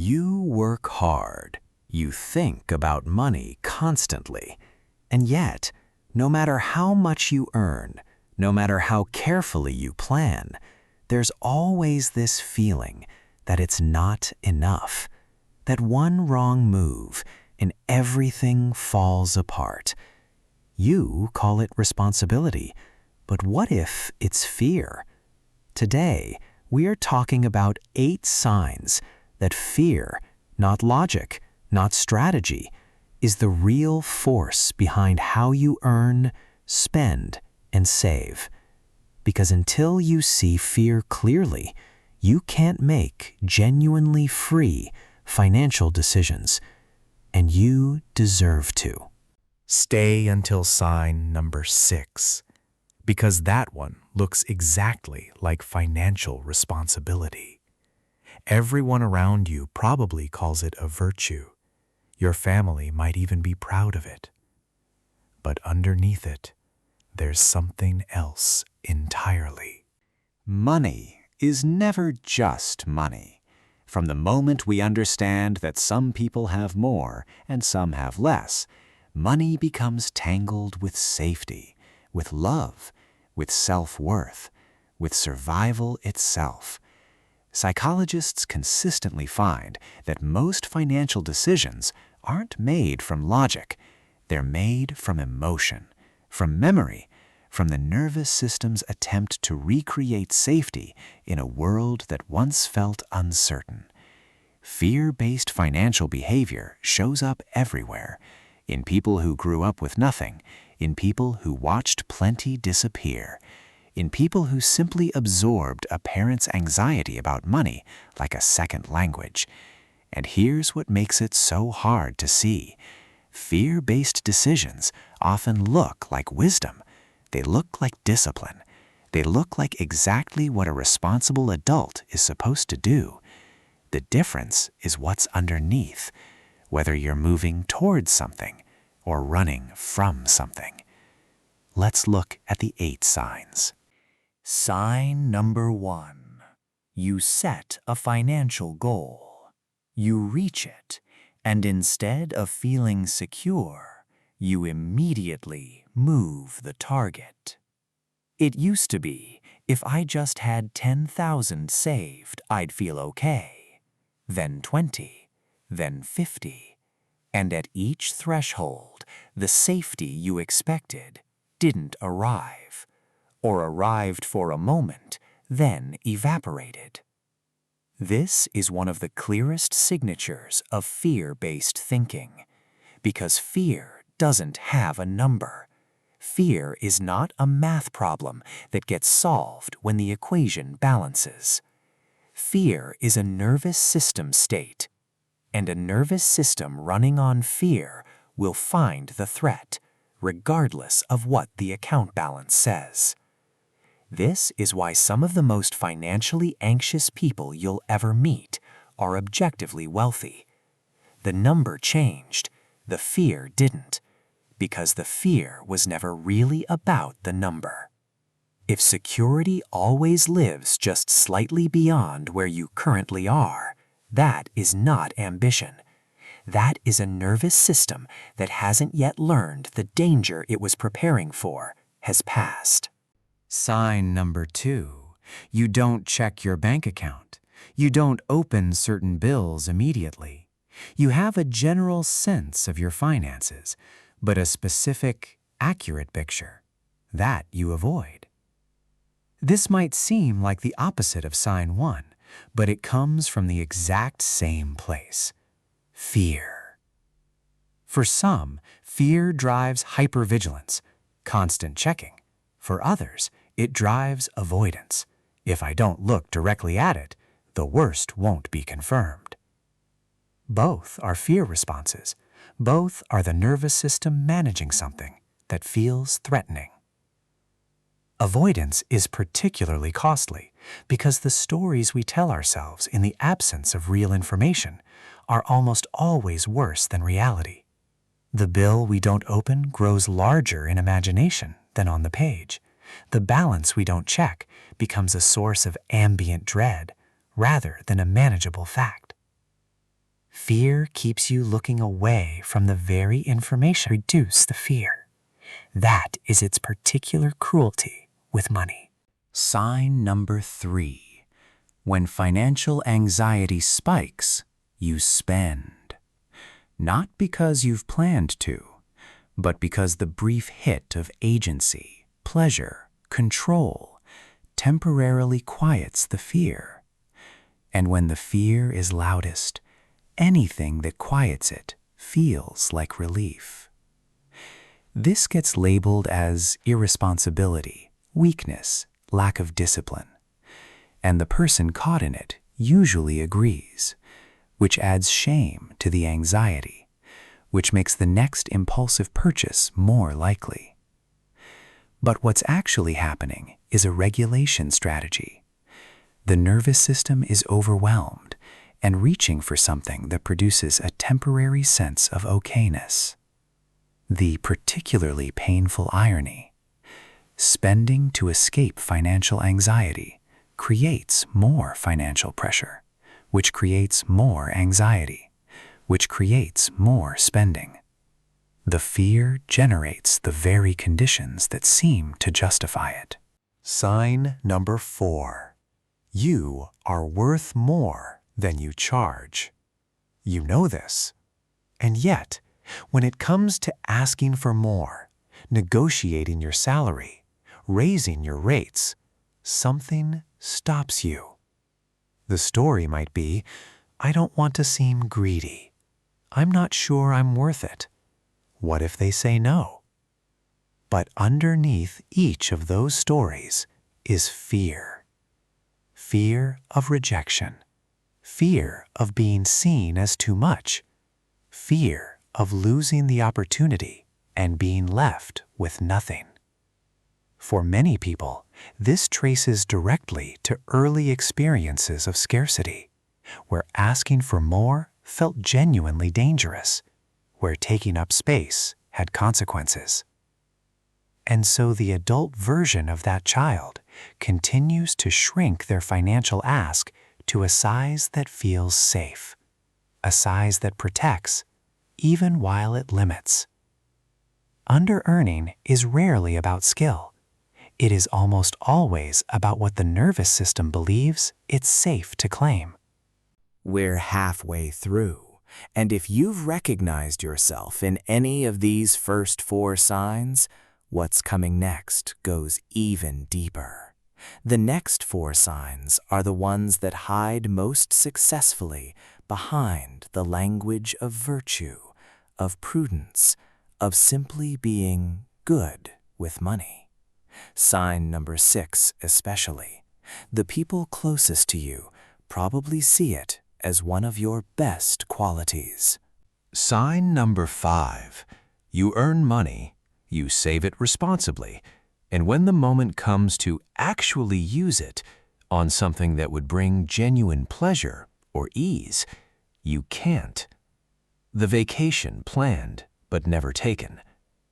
You work hard. You think about money constantly. And yet, no matter how much you earn, no matter how carefully you plan, there's always this feeling that it's not enough. That one wrong move and everything falls apart. You call it responsibility, but what if it's fear? Today, we are talking about 8 signs that fear, not logic, not strategy, is the real force behind how you earn, spend, and save. Because until you see fear clearly, you can't make genuinely free financial decisions. And you deserve to. Stay until sign number 6, because that one looks exactly like financial responsibility. Everyone around you probably calls it a virtue. Your family might even be proud of it. But underneath it, there's something else entirely. Money is never just money. From the moment we understand that some people have more and some have less, money becomes tangled with safety, with love, with self-worth, with survival itself. Psychologists consistently find that most financial decisions aren't made from logic. They're made from emotion, from memory, from the nervous system's attempt to recreate safety in a world that once felt uncertain. Fear-based financial behavior shows up everywhere, in people who grew up with nothing, in people who watched plenty disappear, in people who simply absorbed a parent's anxiety about money like a second language. And here's what makes it so hard to see. Fear-based decisions often look like wisdom. They look like discipline. They look like exactly what a responsible adult is supposed to do. The difference is what's underneath, whether you're moving towards something or running from something. Let's look at the 8 signs. Sign number 1. You set a financial goal. You reach it, and instead of feeling secure, you immediately move the target. It used to be, if I just had 10,000 saved, I'd feel okay. Then 20, then 50. And at each threshold, the safety you expected didn't arrive, or arrived for a moment, then evaporated. This is one of the clearest signatures of fear-based thinking, because fear doesn't have a number. Fear is not a math problem that gets solved when the equation balances. Fear is a nervous system state, and a nervous system running on fear will find the threat, regardless of what the account balance says. This is why some of the most financially anxious people you'll ever meet are objectively wealthy. The number changed, the fear didn't, because the fear was never really about the number. If security always lives just slightly beyond where you currently are, that is not ambition. That is a nervous system that hasn't yet learned the danger it was preparing for has passed. Sign number 2. You don't check your bank account. You don't open certain bills immediately. You have a general sense of your finances, but a specific, accurate picture, that you avoid. This might seem like the opposite of sign 1, but it comes from the exact same place: fear. For some, fear drives hypervigilance, constant checking. For others, it drives avoidance. If I don't look directly at it, the worst won't be confirmed. Both are fear responses. Both are the nervous system managing something that feels threatening. Avoidance is particularly costly because the stories we tell ourselves in the absence of real information are almost always worse than reality. The bill we don't open grows larger in imagination than on the page. The balance we don't check becomes a source of ambient dread rather than a manageable fact. Fear keeps you looking away from the very information. Reduce the fear. That is its particular cruelty with money. Sign number 3. When financial anxiety spikes, you spend. Not because you've planned to, but because the brief hit of agency, pleasure, control temporarily quiets the fear. And when the fear is loudest, anything that quiets it feels like relief. This gets labeled as irresponsibility, weakness, lack of discipline. And the person caught in it usually agrees, which adds shame to the anxiety, which makes the next impulsive purchase more likely. But what's actually happening is a regulation strategy. The nervous system is overwhelmed and reaching for something that produces a temporary sense of okayness. The particularly painful irony: spending to escape financial anxiety creates more financial pressure, which creates more anxiety, which creates more spending. The fear generates the very conditions that seem to justify it. Sign number 4. You are worth more than you charge. You know this. And yet, when it comes to asking for more, negotiating your salary, raising your rates, something stops you. The story might be, I don't want to seem greedy. I'm not sure I'm worth it. What if they say no? But underneath each of those stories is fear. Fear of rejection. Fear of being seen as too much. Fear of losing the opportunity and being left with nothing. For many people, this traces directly to early experiences of scarcity, where asking for more felt genuinely dangerous, where taking up space had consequences. And so the adult version of that child continues to shrink their financial ask to a size that feels safe, a size that protects, even while it limits. Under-earning is rarely about skill. It is almost always about what the nervous system believes it's safe to claim. We're halfway through, and if you've recognized yourself in any of these first 4 signs, what's coming next goes even deeper. The next 4 signs are the ones that hide most successfully behind the language of virtue, of prudence, of simply being good with money. Sign number 6 especially. The people closest to you probably see it as one of your best qualities. Sign number 5. You earn money, you save it responsibly, and when the moment comes to actually use it on something that would bring genuine pleasure or ease, you can't. The vacation planned but never taken.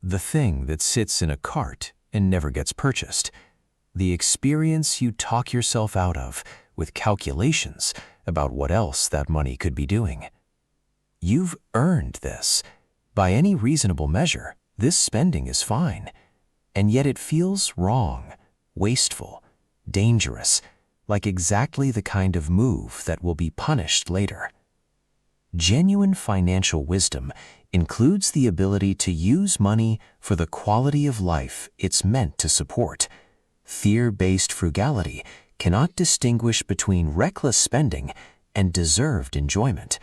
The thing that sits in a cart and never gets purchased. The experience you talk yourself out of with calculations about what else that money could be doing. You've earned this. By any reasonable measure, this spending is fine. And yet it feels wrong, wasteful, dangerous, like exactly the kind of move that will be punished later. Genuine financial wisdom includes the ability to use money for the quality of life it's meant to support. Fear-based frugality cannot distinguish between reckless spending and deserved enjoyment.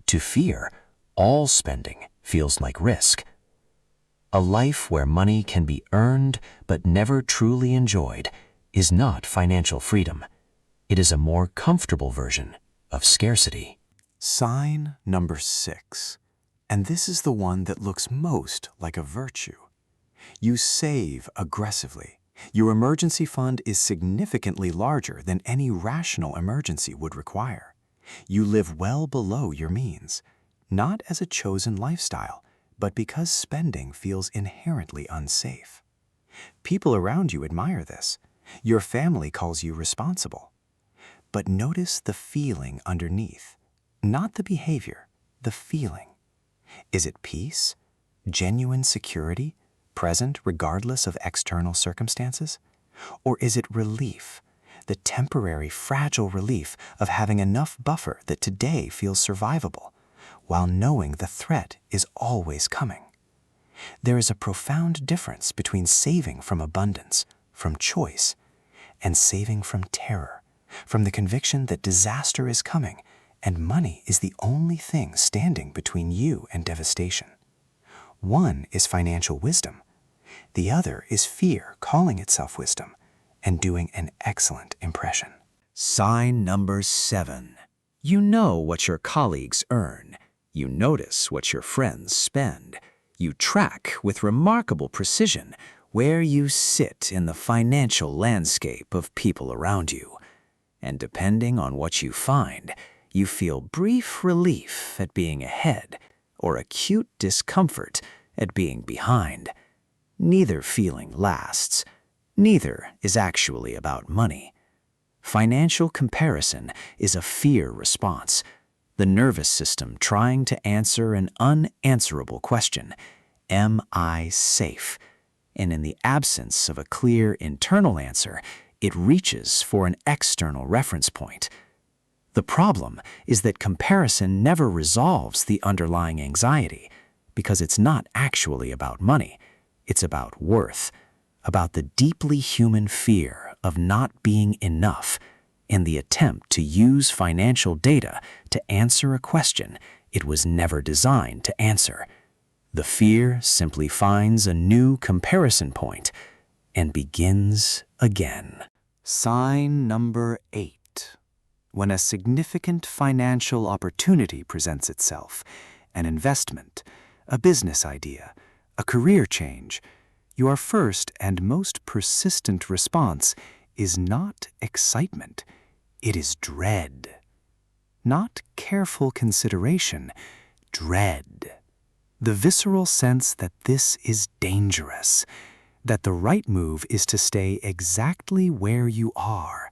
To fear, all spending feels like risk. A life where money can be earned but never truly enjoyed is not financial freedom. It is a more comfortable version of scarcity. Sign number 6, and this is the one that looks most like a virtue. You save aggressively. Your emergency fund is significantly larger than any rational emergency would require. You live well below your means, not as a chosen lifestyle, but because spending feels inherently unsafe. People around you admire this. Your family calls you responsible. But notice the feeling underneath, not the behavior, the feeling. Is it peace, genuine security, present regardless of external circumstances? Or is it relief, the temporary, fragile relief of having enough buffer that today feels survivable, while knowing the threat is always coming? There is a profound difference between saving from abundance, from choice, and saving from terror, from the conviction that disaster is coming and money is the only thing standing between you and devastation. One is financial wisdom. The other is fear calling itself wisdom and doing an excellent impression. Sign number 7. You know what your colleagues earn. You notice what your friends spend. You track with remarkable precision where you sit in the financial landscape of people around you. And depending on what you find, you feel brief relief at being ahead or acute discomfort at being behind. Neither feeling lasts. Neither is actually about money. Financial comparison is a fear response, the nervous system trying to answer an unanswerable question: am I safe? And in the absence of a clear internal answer, it reaches for an external reference point. The problem is that comparison never resolves the underlying anxiety, because it's not actually about money. It's about worth, about the deeply human fear of not being enough, and the attempt to use financial data to answer a question it was never designed to answer. The fear simply finds a new comparison point and begins again. Sign number 8. When a significant financial opportunity presents itself, an investment, a business idea, a career change, your first and most persistent response is not excitement, it is dread. Not careful consideration, dread. The visceral sense that this is dangerous, that the right move is to stay exactly where you are,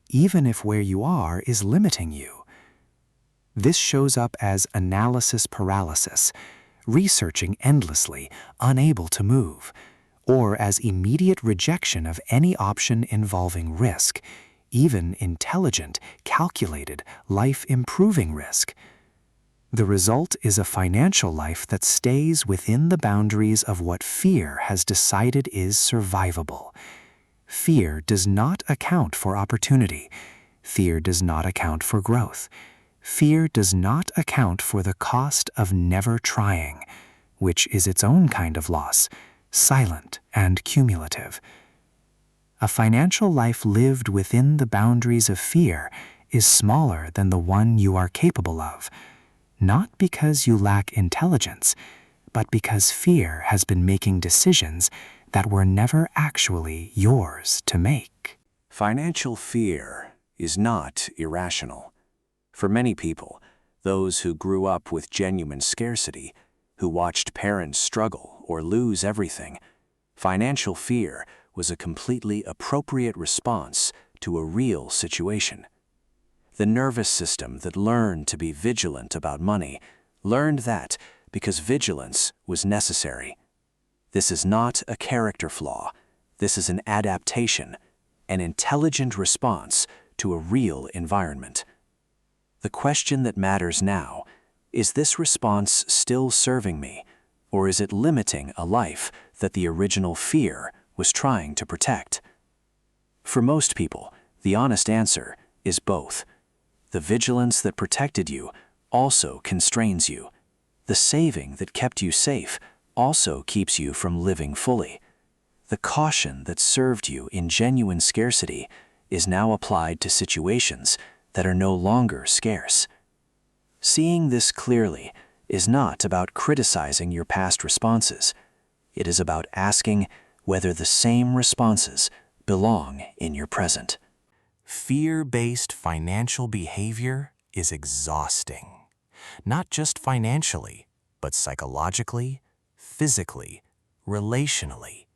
even if where you are is limiting you. This shows up as analysis paralysis, researching endlessly, unable to move, or as immediate rejection of any option involving risk, even intelligent, calculated, life-improving risk. The result is a financial life that stays within the boundaries of what fear has decided is survivable. Fear does not account for opportunity. Fear does not account for growth. Fear does not account for the cost of never trying, which is its own kind of loss, silent and cumulative. A financial life lived within the boundaries of fear is smaller than the one you are capable of, not because you lack intelligence, but because fear has been making decisions that were never actually yours to make. Financial fear is not irrational. For many people, those who grew up with genuine scarcity, who watched parents struggle or lose everything, financial fear was a completely appropriate response to a real situation. The nervous system that learned to be vigilant about money learned that because vigilance was necessary. This is not a character flaw. This is an adaptation, an intelligent response to a real environment. The question that matters now, is this response still serving me, or is it limiting a life that the original fear was trying to protect? For most people, the honest answer is both. The vigilance that protected you also constrains you. The saving that kept you safe also keeps you from living fully. The caution that served you in genuine scarcity is now applied to situations that are no longer scarce. Seeing this clearly is not about criticizing your past responses. It is about asking whether the same responses belong in your present. Fear-based financial behavior is exhausting, not just financially, but psychologically, physically, relationally.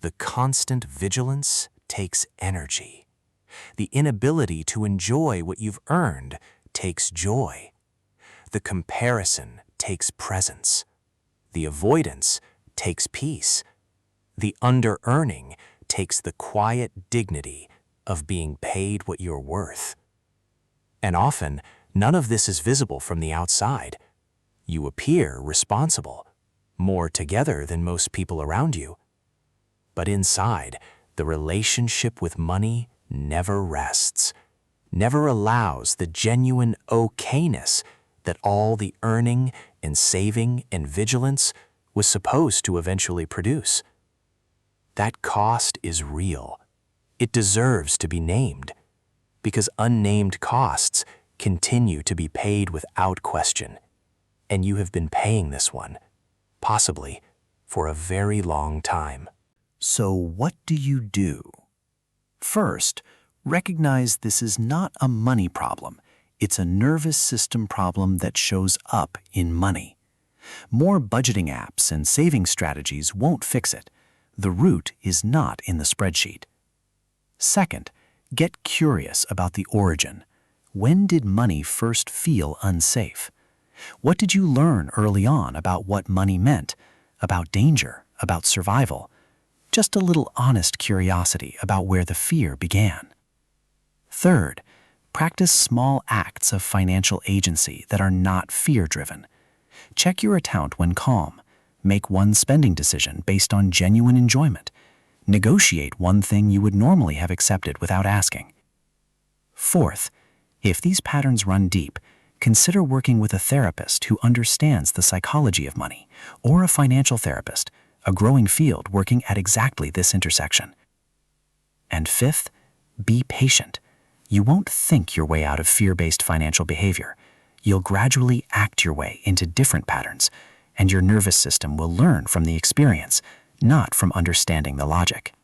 The constant vigilance takes energy. The inability to enjoy what you've earned takes joy. The comparison takes presence. The avoidance takes peace. The under-earning takes the quiet dignity of being paid what you're worth. And often, none of this is visible from the outside. You appear responsible, more together than most people around you. But inside, the relationship with money never rests, never allows the genuine okayness that all the earning and saving and vigilance was supposed to eventually produce. That cost is real. It deserves to be named, because unnamed costs continue to be paid without question, and you have been paying this one, possibly for a very long time. So what do you do? First, recognize this is not a money problem. It's a nervous system problem that shows up in money. More budgeting apps and saving strategies won't fix it. The root is not in the spreadsheet. Second, get curious about the origin. When did money first feel unsafe? What did you learn early on about what money meant, about danger, about survival? Just a little honest curiosity about where the fear began. Third, practice small acts of financial agency that are not fear-driven. Check your account when calm. Make one spending decision based on genuine enjoyment. Negotiate one thing you would normally have accepted without asking. Fourth, if these patterns run deep, consider working with a therapist who understands the psychology of money, or a financial therapist, a growing field working at exactly this intersection. And fifth, be patient. You won't think your way out of fear-based financial behavior. You'll gradually act your way into different patterns, and your nervous system will learn from the experience, not from understanding the logic.